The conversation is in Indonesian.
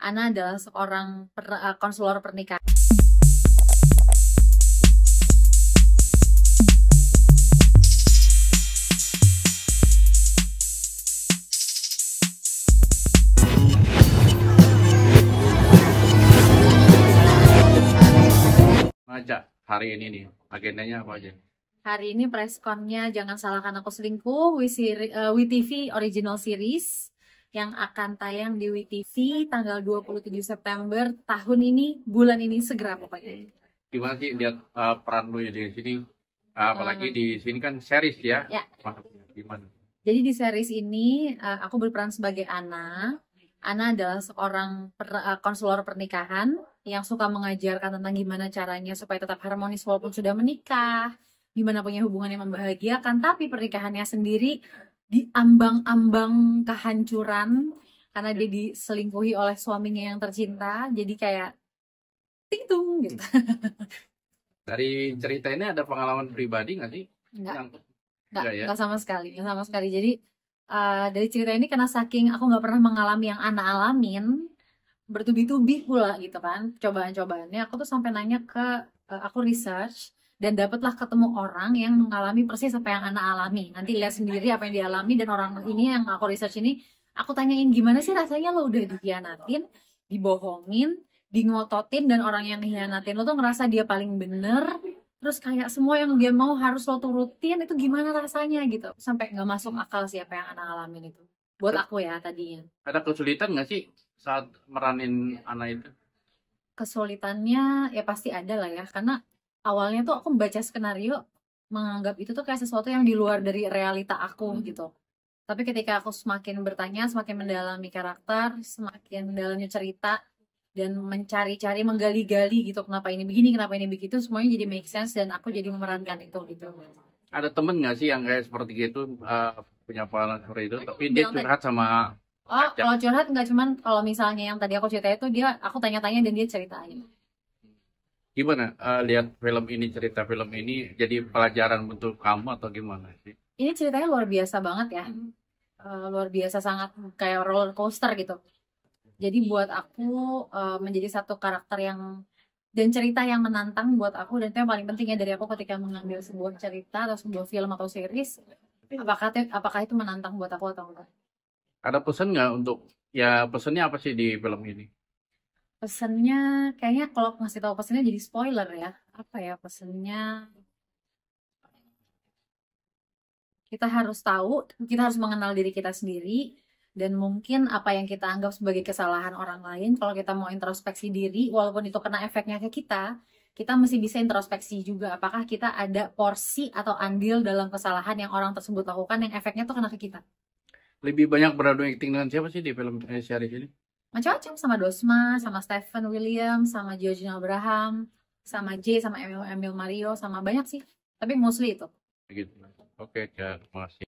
Ana adalah seorang konselor pernikahan. Ngajak hari ini nih, agendanya apa aja? Hari ini pressconnya Jangan Salahkan Aku Selingkuh, WeTV Original Series yang akan tayang di WeTV tanggal 27 September tahun ini, bulan ini segera pokoknya. Gimana sih lihat peran lu di sini? Apalagi Eh, di sini kan series ya. ya, Gimana? jadi di series ini aku berperan sebagai Ana. Ana adalah seorang konselor pernikahan yang suka mengajarkan tentang gimana caranya supaya tetap harmonis walaupun sudah menikah, gimana punya hubungan yang membahagiakan, tapi pernikahannya sendiri diambang-ambang kehancuran karena dia diselingkuhi oleh suaminya yang tercinta. Jadi kayak ting tung gitu. Dari cerita ini ada pengalaman pribadi nggak sih? Enggak, Yang enggak, enggak ya? enggak sama sekali, enggak sama sekali. Jadi dari cerita ini karena saking aku nggak pernah mengalami yang Ana alamin, bertubi-tubi pula gitu kan cobaan-cobaannya, aku tuh sampai nanya ke aku research dan dapatlah ketemu orang yang mengalami persis apa yang Ana alami. Nanti lihat sendiri apa yang dialami, dan orang ini yang aku research ini aku tanyain gimana sih rasanya lo udah dikhianatin, dibohongin, di ngototin, dan orang yang hianatin lo tuh ngerasa dia paling bener, terus kayak semua yang dia mau harus lo turutin, itu gimana rasanya gitu. Sampai nggak masuk akal sih apa yang Ana alamin itu buat aku ya tadinya. Ada kesulitan nggak sih saat meranin anak itu? Kesulitannya ya pasti ada lah ya, karena awalnya tuh aku membaca skenario menganggap itu tuh kayak sesuatu yang di luar dari realita aku gitu. Tapi ketika aku semakin bertanya, semakin mendalami karakter, semakin mendalami cerita, dan mencari-cari, menggali-gali gitu, kenapa ini begini, kenapa ini begitu, semuanya jadi make sense dan aku jadi memerankan itu gitu. Ada temen nggak sih yang kayak seperti gitu, punya pengalaman seperti itu, tapi dia Bilang tadi, curhat sama oh ajak. kalau curhat nggak, cuman kalau misalnya yang tadi aku cerita itu dia, aku tanya-tanya dan dia ceritain. Gimana lihat film ini, cerita film ini jadi pelajaran untuk kamu atau gimana sih? Ini ceritanya luar biasa banget ya. Luar biasa, sangat kayak roller coaster gitu. Jadi buat aku menjadi satu karakter yang dan cerita yang menantang buat aku, dan itu yang paling penting ya dari aku ketika mengambil sebuah cerita atau sebuah film atau series, apakah itu menantang buat aku atau enggak. Ada pesan nggak untuk, ya pesannya apa sih di film ini? Pesennya kayaknya kalau aku ngasih tahu pesennya jadi spoiler ya. Apa ya pesennya? Kita harus tahu, kita harus mengenal diri kita sendiri, dan mungkin apa yang kita anggap sebagai kesalahan orang lain, kalau kita mau introspeksi diri, walaupun itu kena efeknya ke kita mesti bisa introspeksi juga. Apakah kita ada porsi atau andil dalam kesalahan yang orang tersebut lakukan yang efeknya tuh kena ke kita. Lebih banyak beradu acting dengan siapa sih di film series ini? Macam-macam, sama Dosma, sama Stephen William, sama Georgina Abraham, sama J, sama Emil Mario, sama banyak sih. Tapi mostly itu. Begitu. Oke, ya, terima kasih.